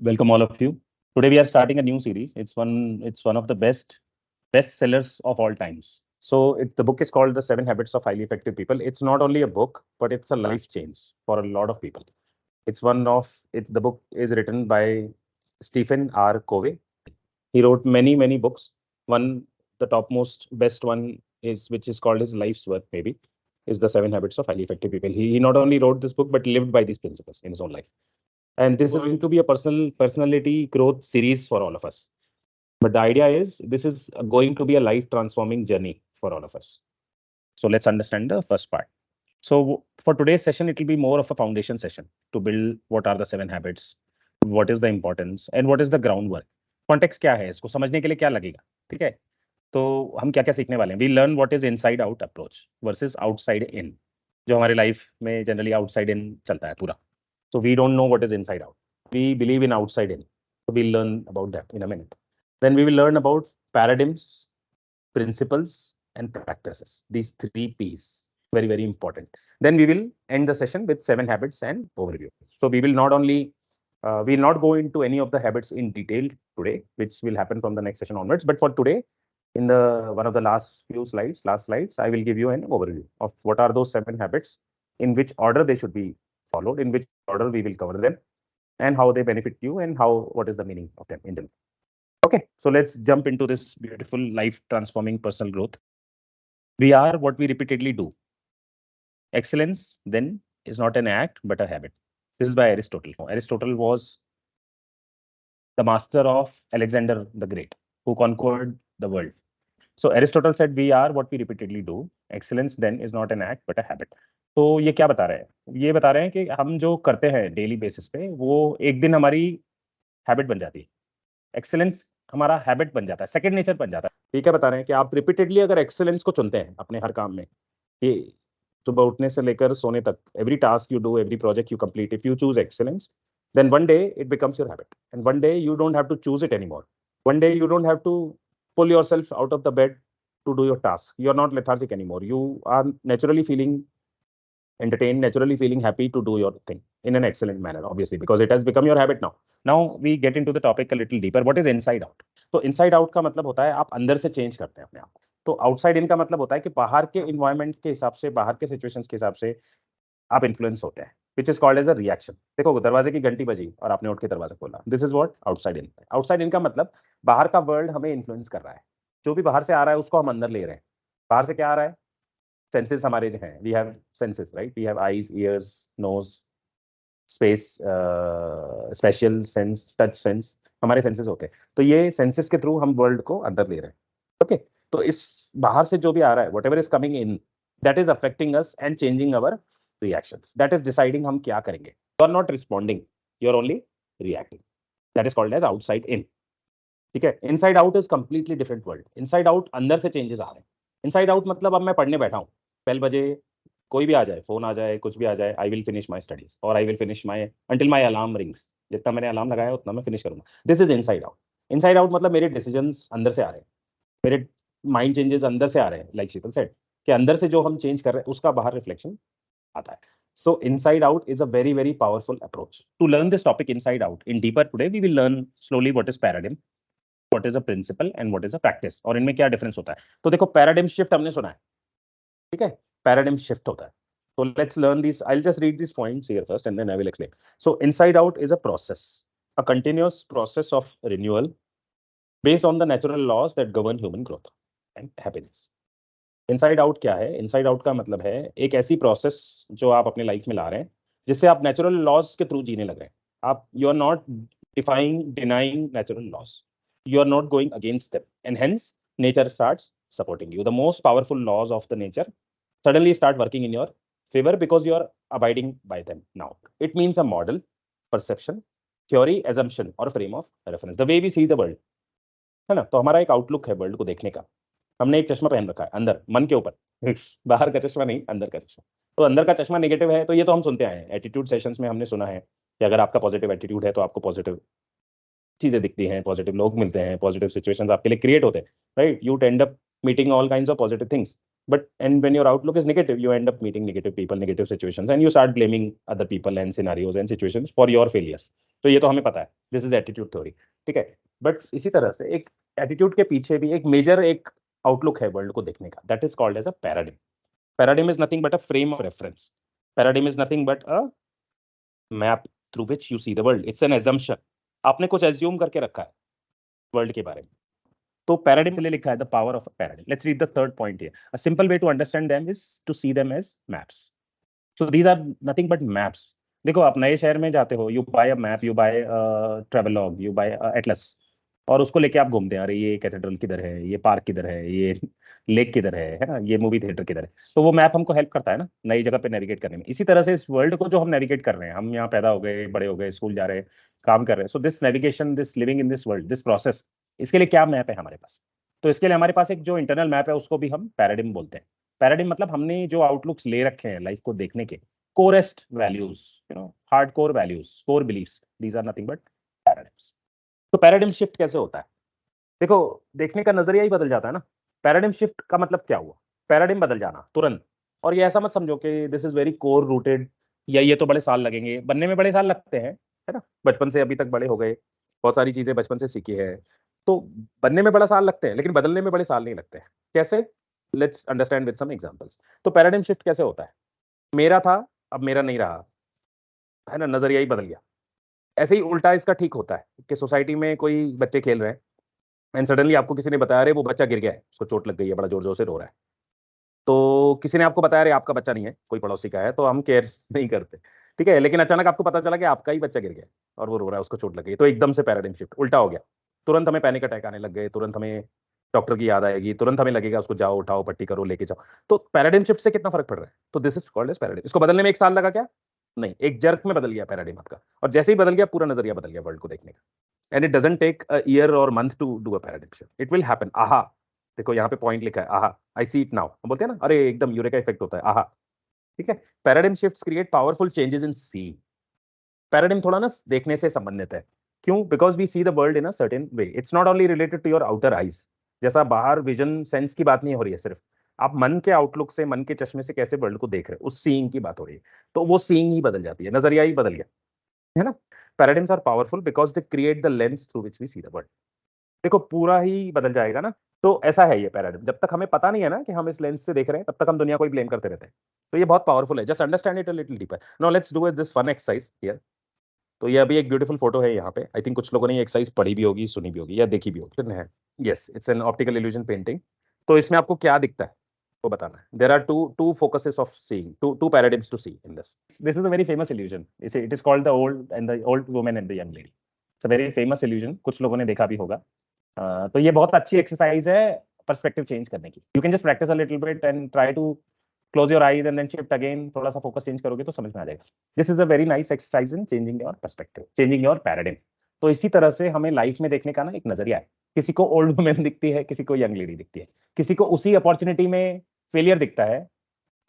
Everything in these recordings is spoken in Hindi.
Welcome all of you. Today we are starting a new series. It's one of the best sellers of all times. The book is called The Seven Habits of Highly Effective People. It's not only a book, but it's a life change for a lot of people. The book is written by Stephen R. Covey. He wrote many books. One, the topmost best one is which is called his life's work, maybe, is The Seven Habits of Highly Effective People. He not only wrote this book, but lived by these principles in his own life. And this is going to be a personality growth series for all of us. But the idea is this is going to be a life transforming journey for all of us. So let's understand the first part. So for today's session, it will be more of a foundation session to build what are the seven habits, what is the importance, and what is the groundwork. Context क्या है, इसको समझने के लिए क्या लगेगा, ठीक है? तो हम क्या क्या सीखने वाले हैं? We learn what is inside out approach versus outside in, जो हमारे लाइफ में जनरली आउटसाइड इन चलता है पूरा. So we don't know what is inside out. We believe in outside in. So we'll learn about that in a minute. Then we will learn about paradigms, principles, and practices. These three P's, very important. Then we will end the session with 7 habits and overview. So we will we'll not go into any of the habits in detail today, which will happen from the next session onwards. But for today, in one of the last slides, I will give you an overview of what are those 7 habits, in which order they should be followed, in which order we will cover them, and how they benefit you, and what is the meaning of them in them. Okay, so let's jump into this beautiful life transforming personal growth. We are what we repeatedly do. Excellence then is not an act but a habit. This is by Aristotle. Aristotle was the master of Alexander the Great, who conquered the world. So Aristotle said we are what we repeatedly do. Excellence then is not an act but a habit. तो ये क्या बता रहे हैं? ये बता रहे हैं कि हम जो करते हैं डेली बेसिस पे, वो एक दिन हमारी हैबिट बन जाती है. एक्सेलेंस हमारा हैबिट बन जाता है, सेकंड नेचर बन जाता है. ये क्या बता रहे हैं कि आप रिपीटेडली अगर एक्सेलेंस को चुनते हैं अपने हर काम में, कि सुबह उठने से लेकर सोने तक, every task you do, every project you complete, if you choose excellence, then one day it becomes your habit, and one day you don't have to choose it anymore. One day you don't have to pull yourself out of the bed to do your task. You're not lethargic anymore. You are naturally feeling entertained, naturally feeling happy to do your thing in an excellent manner, obviously, because it has become your habit now. Now we get into the topic a little deeper. What is inside out? तो inside out का मतलब होता है आप अंदर से चेंज करते हैं अपने आप. तो आउटसाइड इन का मतलब होता है कि बाहर के इन्वायरमेंट के हिसाब से, बाहर के सिचुएशंस के हिसाब से आप इन्फ्लुएंस होते हैं, which is called as a reaction. देखो, दरवाजे की घंटी बजी और आपने उठ के दरवाजा खोला. This is what outside in. Outside in का मतलब बाहर का वर्ल्ड हमें इन्फ्लुएंस कर रहा है. जो भी बाहर से आ रहा है उसको हम अंदर ले रहे हैं. बाहर से क्या आ रहा है? सेंसेस हमारे जो हैं, we have senses, right? We have eyes, ears, nose, space, special sense, touch sense, हमारे सेंसेस होते हैं. तो ये सेंसेस के थ्रू हम वर्ल्ड को अंदर ले रहे हैं. ओके, तो इस बाहर से जो भी आ रहा है, whatever is coming in, that is affecting us and changing our reactions. That is deciding हम क्या करेंगे. You are not responding, you are only reacting. That is called as outside in. ठीक है. Inside out is completely different world. Inside out अंदर से changes आ रहे हैं. Inside out मतलब अब मैं पढ़ने बैठा हूँ, बेल बजे, कोई भी आ जाए, फोन आ जाए, कुछ भी आ जाए, I will finish my studies, और I will finish my until my alarm rings. जितना मैंने अलार्म लगाया उतना मैं फिनिश करूंगा. This is inside out. Inside out मतलब मेरे डिसीजंस अंदर से आ रहे हैं, मेरे माइंड चेंजेस अंदर से आ रहे हैं. लाइक शीतल सेड, कि अंदर से जो हम चेंज कर रहे हैं उसका बाहर रिफ्लेक्शन आता है. So inside out is a very powerful approach. To learn this topic inside out in deeper today, we will learn slowly what is paradigm, what is a principle, and what is a practice. और इनमें क्या डिफरेंस होता है. तो देखो, पैराडिम शिफ्ट हमने सुना है, ठीक है? पैराडिम शिफ्ट होता है. So let's learn these. I'll just read these points here first and then I will explain. So inside out is a process, a continuous process of renewal based on the natural laws that govern human growth and happiness. Inside out क्या है? इनसाइड आउट का मतलब है एक ऐसी प्रोसेस जो आप अपने लाइफ में ला रहे हैं, जिससे आप नेचुरल लॉज के थ्रू जीने लग रहे हैं. आप, you are not defying denying natural laws, you are not going against them, and hence nature starts supporting you. The most powerful laws of the nature suddenly start working in your favor because you are abiding by them now. It means a model, perception, theory, assumption or frame of reference, the way we see the world. है ना? तो हमारा एक आउटलुक है वर्ल्ड को देखने का. हमने एक चश्मा पहन रखा है अंदर, मन के ऊपर. बाहर का चश्मा नहीं, अंदर का चश्मा. तो अंदर का चश्मा नेगेटिव है, तो ये तो हम सुनते आए हैं. एटीट्यूड सेशंस में हमने सुना है कि अगर आपका पॉजिटिव एटीट्यूड है तो आपको पॉजिटिव चीजें दिखती हैं, पॉजिटिव लोग मिलते हैं, पॉजिटिव सिचुएशंस आपके लिए क्रिएट होते हैं, right? You and up meeting all kinds of positive things. But and when your outlook is negative, you end up meeting negative people, negative situations, and you start blaming other people and scenarios and situations for your failures. तो ये तो हमें पता है, दिस इज एटीट्यूड थ्योरी, ठीक है। बट इसी तरह से एक एटीट्यूड के पीछे भी एक मेजर एक आउटलुक है वर्ल्ड को देखने का, that is called as a paradigm. Paradigm is nothing but a frame of reference. Paradigm is nothing but a map through which you see the world. It's an assumption, आपने कुछ एज्यूम करके रखा है वर्ल्ड के बारे में। तो पैराडिम से लिखा है the power of a paradigm. Let's read the third point here. A simple way to understand them is to see them as maps. So these are nothing but maps. देखो आप नए शहर में जाते हो, you buy a map, you buy travelogue, you buy atlas, और उसको लेके आप घूमते हैं, अरे ये कैथेड्रल किधर है, ये पार्क किधर है, ये लेक किधर है ना, ये मूवी थिएटर किधर है। तो वो मैप हमको हेल्प करता है ना नई जगह पे नेविगेट करने में। इसी तरह से इस वर्ल्ड को जो हम नेविगेट कर रहे हैं, हम यहाँ पैदा हो गए, बड़े हो गए, स्कूल जा रहे हैं, काम कर रहे हैं, so this navigation, this living in this world, this process, इसके लिए क्या मैप है हमारे पास? तो इसके लिए हमारे पास एक जो इंटरनल मैप है उसको भी हम पैराडिम बोलते हैं। पैराडिम मतलब हमने जो आउटलुक्स ले रखे हैं लाइफ को देखने के, corest values, hard core values, core beliefs, these are nothing but paradigms. तो पैराडिम शिफ्ट कैसे होता है? देखो, देखने का नजरिया ही बदल जाता है ना। पैराडिम शिफ्ट का मतलब क्या हुआ? पैराडिम बदल जाना तुरंत। और ये ऐसा मत समझो कि this is very core rooted, या ये तो बड़े साल लगेंगे बनने में, बड़े साल लगते हैं, है ना, बचपन से अभी तक बड़े हो गए, बहुत सारी चीजें बचपन से सीखी है, तो बनने में बड़ा साल लगते हैं, लेकिन बदलने में बड़े साल नहीं लगते हैं। कैसे? Let's understand with some examples. तो पैराडिम शिफ्ट कैसे होता है? मेरा था, अब मेरा नहीं रहा, है ना, नजरिया ही बदल गया। ऐसे ही उल्टा इसका ठीक होता है कि सोसाइटी में कोई बच्चे खेल रहे हैं, एंड सडनली आपको किसी ने बताया अरे वो बच्चा गिर गया है, उसको चोट लग गई है, बड़ा जोर जोर से रो रहा है। तो किसी ने आपको बताया अरे आपका बच्चा नहीं है, कोई पड़ोसी का है, तो हम केयर नहीं करते, ठीक है। लेकिन अचानक आपको पता चला कि आपका ही बच्चा गिर गया है और वो रो रहा है, उसको चोट लग गई, तो एकदम से पैराडाइम शिफ्ट उल्टा हो गया। तुरंत हमें पैनिक अटैक आने लग गए, तुरंत हमें डॉक्टर की याद आएगी, तुरंत हमें लगेगा उसको जाओ उठाओ पट्टी करो लेके जाओ। तो पैराडाइम शिफ्ट से कितना फर्क पड़ रहा है? तो this is called as paradigm. इसको बदलने में एक साल लगा क्या? नहीं, एक जर्क में बदल गया पैराडाइम आपका, और जैसे ही बदल गया पूरा नजरिया बदल गया वर्ल्ड को देखने का। And it doesn't take a year और month to do a paradigm shift, it will happen. आहा, देखो यहाँ पे पॉइंट लिखा है, आहा, आई सी इट नाउ, हम बोलते हैं ना, अरे एकदम यूरेका इफेक्ट होता है, आहा, ठीक है। Paradigm shifts create powerful changes in see. Paradigm थोड़ा ना देखने से संबंधित है। क्यों? Because we see the world in a certain way, it's not only related to your outer eyes. जैसा बाहर विजन सेंस की बात नहीं हो रही है सिर्फ, आप मन के आउटलुक से, मन के चश्मे से कैसे वर्ल्ड को देख रहे हैं, उस सीइंग की बात हो रही है। तो वो सीइंग ही बदल जाती है, नजरिया ही बदल गया, है ना। Paradigms are powerful because they create the lens through which we see the world. देखो पूरा ही बदल जाएगा ना। तो ऐसा है ये पैराडाइम, जब तक हमें पता नहीं है ना कि हम इस लेंस से देख रहे हैं, तब तक हम दुनिया को ही ब्लेम करते रहते हैं। तो ये बहुत पावरफुल है, just understand it a little deeper. Now let's do this fun exercise here. तो ये अभी एक ब्यूटीफुल फोटो है यहाँ पे, आई थिंक कुछ लोगों ने ये एक्सरसाइज पढ़ी भी होगी, सुनी भी होगी, या देखी भी होगी है। Yes, it's an optical illusion painting. तो इसमें आपको क्या दिखता है वो बताना है। There are two focuses of seeing, two paradigms to see in this is a very famous illusion, it is called the old woman and the young lady. It's a very famous illusion, कुछ लोगों ने देखा भी होगा। तो ये बहुत अच्छी एक्सरसाइज है पर्सपेक्टिव चेंज करने की। You can just practice a little bit and try to close your eyes and then shift again, थोड़ा सा फोकस चेंज करोगे तो समझ में आ जाएगा। This is a very nice exercise in changing your perspective, changing your paradigm. तो इसी तरह से हमें लाइफ में देखने का ना एक नजरिया है। किसी को ओल्ड वुमेन दिखती है, किसी को यंग लेडी दिखती है, किसी को उसी अपॉर्चुनिटी में फेलियर दिखता है,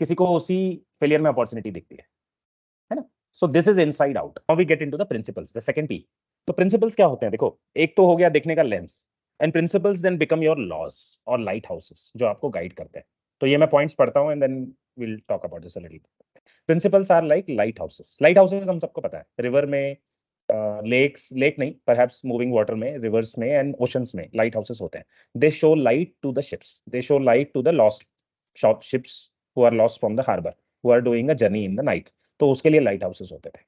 किसी को उसी फेलियर में अपॉर्चुनिटी दिखती है ना। So this is inside out. Now we get into the principles, the second P. तो प्रिंसिपल्स क्या होते हैं? देखो, एक तो हो गया देखने का lens, and principles then become your laws और लाइट हाउसेस जो आपको गाइड करते हैं। तो ये मैं पॉइंट्स पढ़ता हूँ and then will talk about this a little. Principles are like lighthouses. Lighthouses हम सबको पता है, रिवर में, लेक्स, लेक नहीं, परहैप्स मूविंग वाटर में, रिवर्स में एंड ओशंस में लाइट हाउसेस होते हैं। They show light to the ships, they show light to the lost ships who are lost from the harbour, who are doing a journey in the night. तो उसके लिए लाइट हाउसेस होते थे,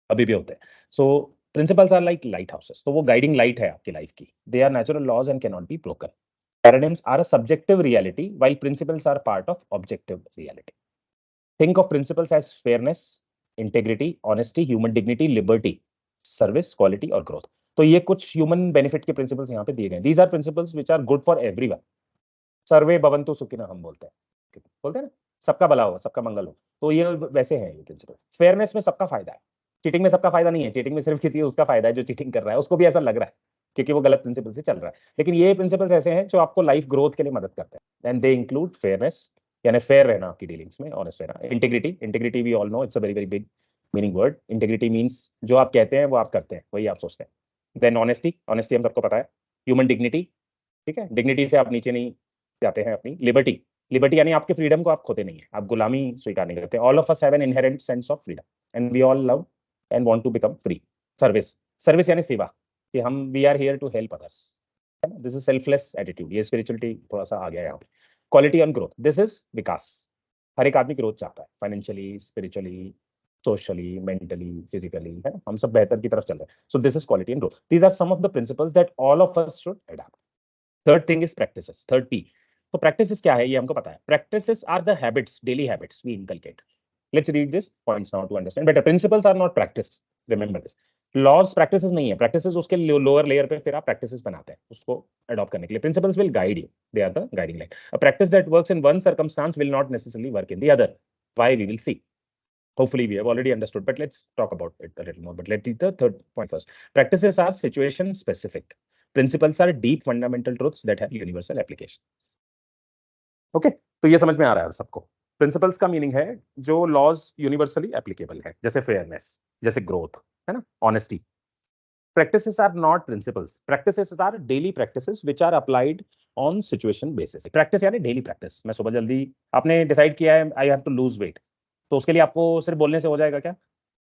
अभी भी होते हैं। So principles are like lighthouses, तो वो गाइडिंग लाइट है आपकी लाइफ की। They are natural laws and can not be broken. Paradigms are a subjective reality while principles are part of objective reality. Think of principles as fairness, integrity, honesty, human dignity, liberty, service, quality और growth. तो ये कुछ ह्यूमन बेनिफिट के प्रिंसिपल्स यहाँ पे दिए गए। These are principles which are good for everyone. सर्वे भवन्तु सुखिनः हम बोलते हैं ना, सबका भला हो, सबका मंगल हो। तो ये वैसे हैं ये प्रिंसिपल। फेयरनेस में सबका फायदा है, चीटिंग में सबका फायदा नहीं है। चीटिंग में सिर्फ किसी उसका फायदा है जो चीटिंग कर रहा है, उसको भी ऐसा लग रहा है क्योंकि वो गलत प्रिंसिपल से चल रहा है। लेकिन ये प्रिंसिपल्स ऐसे हैं जो आपको लाइफ ग्रोथ के लिए मदद करते हैं, एंड दे इंक्लूड फेयरनेस, यानी फेयर रहना आपकी डीलिंग्स में, ऑनेस्ट रहना। Integrity, integrity we all know it's a very very big meaning word. Integrity means जो आप कहते हैं वो आप करते हैं, वही आप सोचते हैं। देन ऑनेस्टी, ऑनेस्टी हम सबको पता है। ह्यूमन डिग्निटी, ठीक है, डिग्निटी से आप नीचे नहीं जाते हैं अपनी। लिबर्टी, लिबर्टी यानी आपके फ्रीडम को आप खोते नहीं है, आप गुलामी स्वीकार नहीं करते। All of us have an inherent sense of freedom and we all love and want to become free. Service, service यानी सेवा, कि हम we are here to help others, है ना, दिस इज सेल्फलेस एटीट्यूड, ये स्पिरिचुअलिटी थोड़ा सा आ गया यहाँ पे। Quality on growth, this is विकास, हर एक आदमी ग्रोथ चाहता है, financially, spiritually, socially, mentally, physically, है ना, हम सब बेहतर की तरफ चल रहे हैं। So this is quality and growth, these are some of the principles that all of us should adopt. Third thing is practices, third P. तो प्रैक्टिसेस क्या है ये हमको पता है, practices are the habits, daily habits we inculcate. Let's read this points now to understand better, principles are not practice, remember this. Laws practices नहीं है, प्रैक्टिसेस उसके लोअर लेयर पे फिर आप प्रैक्टिसेस बनाते हैं उसको अडॉप्ट करने के लिए, principles will guide you, they are the guiding light. A practice that works in one circumstance will not necessarily work in the other, why we will see. Hopefully, we have already understood, but let's talk about it a little more. But let's read the third point first. Practices are situation specific. Principles are deep fundamental truths that have universal application. Okay, तो ये समझ में आ रहा है सबको। प्रिंसिपल्स का मीनिंग है जो लॉज यूनिवर्सली एप्लीकेबल है, जैसे फेयरनेस, जैसे ग्रोथ, है ना, honesty. Practices are not principles. Practices are daily practices which are applied on situation basis. Practice यानी daily practice। मैं सुबह जल्दी, आपने डिसाइड किया है I have to lose weight, तो उसके लिए आपको सिर्फ बोलने से हो जाएगा क्या?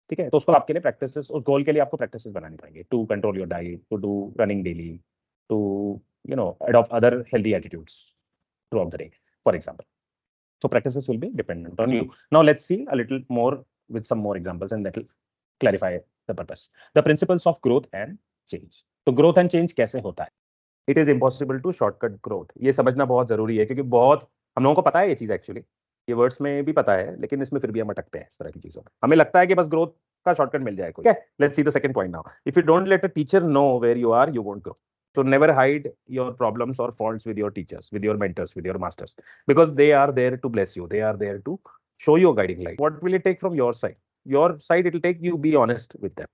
ठीक है, तो उसको आपके लिए प्रैक्टिसेस, उस गोल के लिए आपको प्रैक्टिसेस बनानी पड़ेंगे, to control your diet, to do running daily, to adopt other healthy attitudes throughout the day, for example. So practices will be dependent on you. Now let's see a little more with some more examples, and that will clarify the purpose. The principles of growth and change. तो growth and change कैसे होता है? It is impossible to shortcut growth. ये समझना बहुत जरूरी है, क्योंकि बहुत हम लोगों को पता है ये चीज एक्चुअली, ये वर्ड्स में भी पता है, लेकिन इसमें फिर भी हम अटकते हैं इस तरह की चीजों में। हमें लगता है कि बस ग्रोथ का शॉर्टकट मिल जाए कोई। Let's see the second point now. If you don't let a teacher know where you are, you won't grow. So never hide your problems or faults with your teachers, with your mentors, with your masters, because they are there to bless you. They are there to show you a guiding light. What will it take from your side? Your side, it will take you be honest with them.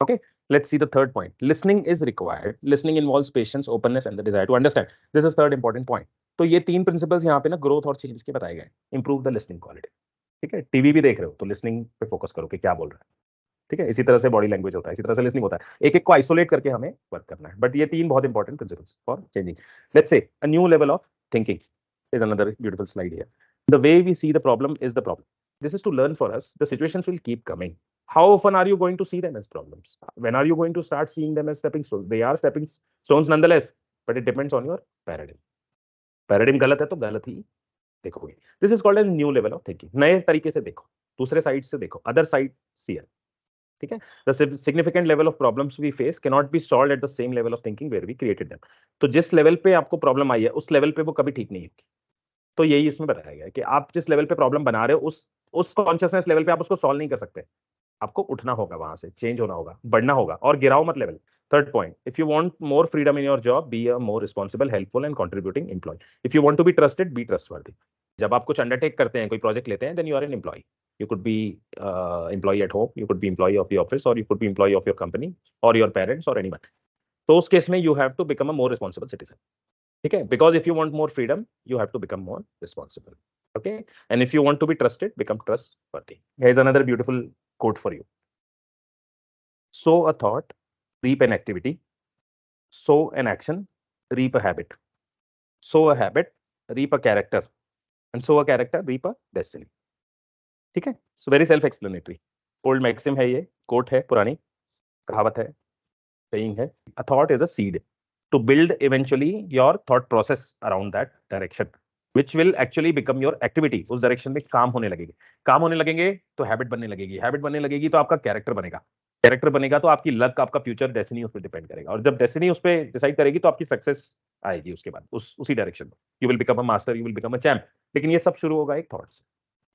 Okay, let's see the third point. Listening is required. Listening involves patience, openness, and the desire to understand. This is third important point. तो ये तीन प्रिंसिपल्स यहाँ पे ना ग्रोथ और चेंज के बताए गए। Improve the listening quality. ठीक है, टीवी भी देख रहे हो तो लिसनिंग पे फोकस करो कि क्या बोल रहा है। ठीक है, इसी तरह से बॉडी लैंग्वेज होता है, इसी तरह से लिसनिंग होता है, एक एक को आइसोलेट करके हमें वर्क करना है। बट ये तीन बहुत important principles for changing. Let's say a new level of thinking is another beautiful slide here. The way we see the problem is the problem, this is to learn for us, the situations will keep coming. How often are you going to see them as problems? When are you going to start seeing them as stepping stones? They are stepping stones nonetheless, but it depends on your paradigm. Paradigm गलत है तो गलत ही देखोगे। This is called as new level of thinking. नए तरीके से देखो, दूसरे साइड से देखो, अदर साइड सी। ठीक है, the significant level of problems we face can not be solved at the same level of thinking where we created them. तो जिस लेवल पे आपको प्रॉब्लम आई है उस लेवल पे वो कभी ठीक नहीं होगी। तो यही इसमें बताया गया है कि आप जिस लेवल पे प्रॉब्लम बना रहे हो उस कॉन्शियसनेस लेवल पे आप उसको सॉल्व नहीं कर सकते। आपको उठना होगा, वहां से चेंज होना होगा, बढ़ना होगा, और गिराओ मत level. Third point, if you want more freedom in your job, be a more responsible, helpful and contributing employee. If you want to be trusted, be trustworthy. जब आप कुछ अंडरटेक करते हैं, कोई प्रोजेक्ट लेते हैं, then you are an employee. You could be employee at home, you could be employee of the office, or you could be employee of your company or your parents or anyone. तो उस केस में you have to become a more responsible citizen. ठीक है, because if you want more freedom, you have to become more responsible. Okay, and if you want to be trusted, become trustworthy. Here's another beautiful quote for you. Sow a thought, reap an activity. Sow an action, reap a habit. Sow a habit, reap a character. And sow a character, reap a destiny. ठीक है, so very self explanatory. Old maxim है, ये कोट है, पुरानी कहावत है, saying है, a thought is a seed to build eventually your thought process around that direction, which will actually become your activity. उस डायरेक्शन में काम होने लगेगी, काम होने लगेंगे तो हैबिट बनने लगेगी, हैबिट बनने लगेगी तो आपका कैरेक्टर बनेगा, कैरेक्टर बनेगा तो आपकी लक, आपका फ्यूचर डेस्टिनी उस पर डिपेंड करेगा, और जब डेस्टिनी उस पर डिसाइड करेगी तो आपकी सक्सेस आएगी उसके बाद उसी डायरेक्शन में। You will become a master, you will become a champ. लेकिन ये सब शुरू होगा एक थॉट से।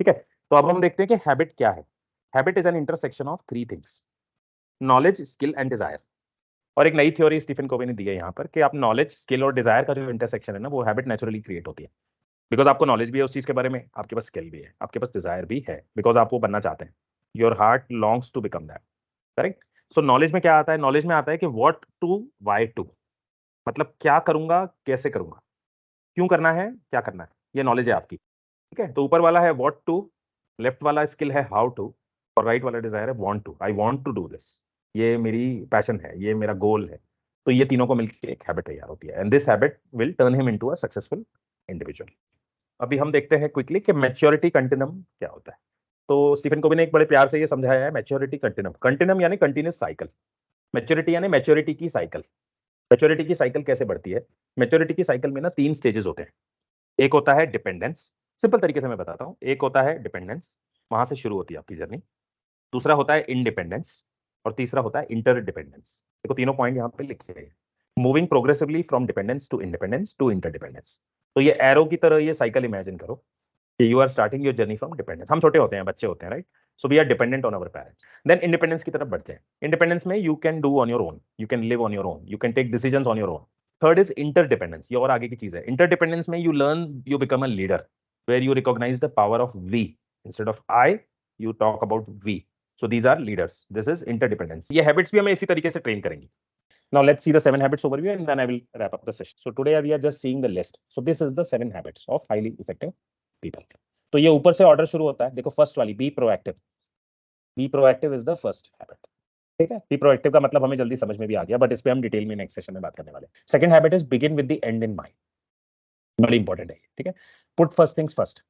ठीक है, तो अब हम देखते हैं कि हैबिट क्या है। Habit is an intersection of three things, knowledge, skill and desire. और एक नई थ्योरी स्टीफन कोवे ने दी है यहाँ पर कि आप नॉलेज, स्किल और डिजायर का जो इंटरसेक्शन है ना, वो हैबिट नेचुरली क्रिएट होती है। बिकॉज आपको नॉलेज भी है उस चीज के बारे में, आपके पास स्किल भी है, आपके पास डिजायर भी है, बिकॉज आप वो बनना चाहते हैं। Your heart longs to become that. Correct. So knowledge में क्या आता है? नॉलेज में आता है कि व्हाट टू, व्हाई टू, मतलब क्या करूंगा, कैसे करूंगा, क्यों करना है, क्या करना है, ये नॉलेज है आपकी। ठीक है, तो ऊपर वाला है व्हाट टू, लेफ्ट वाला स्किल है हाउ टू, और राइट वाला डिजायर है want to, I want to do this, ये मेरी पैशन है, ये मेरा गोल है। तो ये तीनों को मिलकर एक हैबिट तैयार होती है, and this habit will turn him into a successful individual. अभी हम देखते हैं क्विकली कि मैच्योरिटी कंटिन्यूम क्या होता है। तो स्टीफन कोवी ने एक बड़े प्यार से ये समझाया है मैच्योरिटी कंटिन्यूम। कंटिन्यूम यानी कंटिन्यूस साइकिल, मैच्योरिटी यानी मैच्योरिटी की साइकिल। मैच्योरिटी की साइकिल कैसे बढ़ती है? मैच्योरिटी की साइकिल में ना 3 स्टेजेस होते हैं। एक होता है डिपेंडेंस, सिंपल तरीके से मैं बताता हूँ। एक होता है डिपेंडेंस, वहां से शुरू होती है आपकी जर्नी। दूसरा होता है इंडिपेंडेंस और तीसरा होता है इंटरडिपेंडेंस। देखो तीनों पॉइंट यहाँ पे लिखे हैं। Moving progressively from dependence to independence to interdependence. तो ये एरो की तरह ये साइकिल इमेजिन करो कि you are starting your journey from dependence. हम छोटे होते हैं, बच्चे होते हैं, right? So we are dependent on our parents. Then independence की तरफ बढ़ते हैं। इंडिपेंडेंस में you can do on your own, you can live on your own, you can take decisions on your own. Third is interdependence, ये और आगे की चीज है। इंटरडिपेंडेंस में you learn, you become a leader where you recognize the power of we instead of I, you talk about we. So these are leaders. This is interdependence. ये habits भी हमें इसी तरीके से train करेंगी. Now let's see the 7 habits overview and then I will wrap up the session. So today we are just seeing the list. So this is the 7 habits of highly effective people. तो ये ऊपर से ऑर्डर शुरू होता है। देखो फर्स्ट वाली be proactive. Be proactive is the first habit. ठीक है, बी प्रोएक्टिव का मतलब हमें जल्दी समझ में भी आ गया, बट इस पे हम डिटेल में नेक्स्ट सेशन में बात करने वाले हैं। Second habit is begin with the and in mind. बड़ी इंपॉर्टेंट है, ठीक है। Put first things first,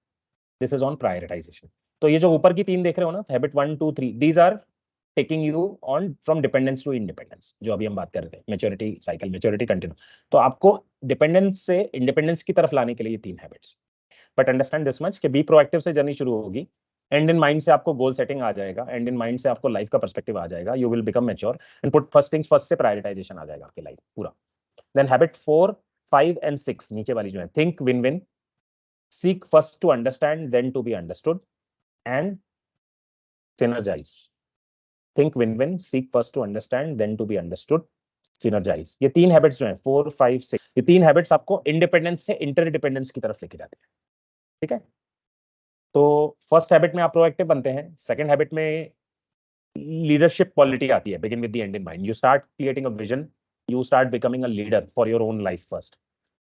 this is on prioritisation. तो ये जो ऊपर की 3 देख रहे हो ना, habit 1 2 3, these are taking you on from dependence to independence, जो अभी हम बात कर रहे थे, मैच्योरिटी साइकिल, मैच्योरिटी कंटिन्यू। तो आपको डिपेंडेंस से इंडिपेंडेंस की तरफ लाने के लिए 3 habits. But understand this much कि बी प्रोएक्टिव से जर्नी शुरू होगी, एंड इन माइंड से आपको गोल सेटिंग आ जाएगा, एंड इन माइंड से आपको लाइफ का पर्सपेक्टिव आ जाएगा, you will become mature and put first things first से प्रायोरिटाइजेशन आ जाएगा आपकी लाइफ पूरा। देन हैबिट 4 5 एंड 6 नीचे वाली जो है, think win win, seek first to understand then to be understood, and synergize. Think win-win, seek first to understand then to be understood, synergize. ये 3 हैबिट्स जो हैं 4 5 6, ये 3 हैबिट्स आपको इंडिपेंडेंस से इंटरडिपेंडेंस की तरफ लेके जाते हैं। ठीक है, तो फर्स्ट हैबिट में आप प्रोएक्टिव बनते हैं। सेकंड हैबिट में लीडरशिप क्वालिटी आती है, begin with the and in mind, you start creating a vision, you start becoming a leader for your own life first.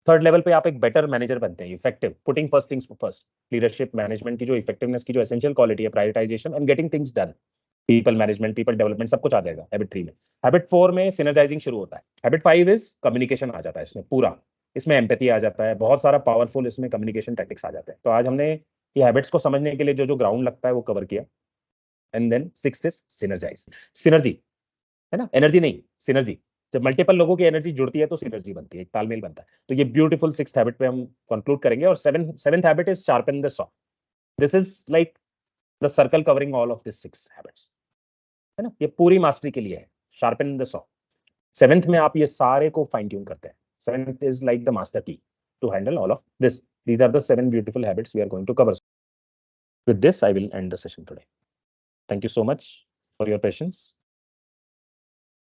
Third level पे आप एक बेटर मैनेजर बनते हैं, effective, putting first things first. Leadership management की जो इफेक्टिवनेस की जो एसेंशियल क्वालिटी है, prioritisation and getting things done, people management, people development, सब कुछ आ जाएगा हैबिट 3 में। हैबिट 4 में सिनर्जाइजिंग शुरू होता है। हैबिट 5 इज कम्युनिकेशन आ जाता है इसमें पूरा, इसमें एम्पैथी आ जाता है, बहुत सारा पावरफुल इसमें कम्युनिकेशन टैक्टिक्स आ जाते हैं। तो आज हमने ये हैबिट्स को समझने के लिए जो जो ग्राउंड लगता है वो कवर किया। And then 6th is synergize, synergy, है ना, एनर्जी नहीं, सिनर्जी। जब मल्टीपल लोगों की एनर्जी जुड़ती है तो सिनर्जी बनती है, एक तालमेल बनता है। तो ये ब्यूटीफुल 6th हैबिट पे हम कंक्लूड करेंगे। और seventh habit is sharpen the saw. This is like the circle covering all of this 6 habits, है ना, ये पूरी मास्टरी के लिए है, शार्पन द सॉ। 7th में आप ये सारे को फाइन ट्यून करते हैं। 7th is like the master key to handle all of this. These are the 7 beautiful habits we are going to cover. With this, I will end the session today. Thank you so much for your patience.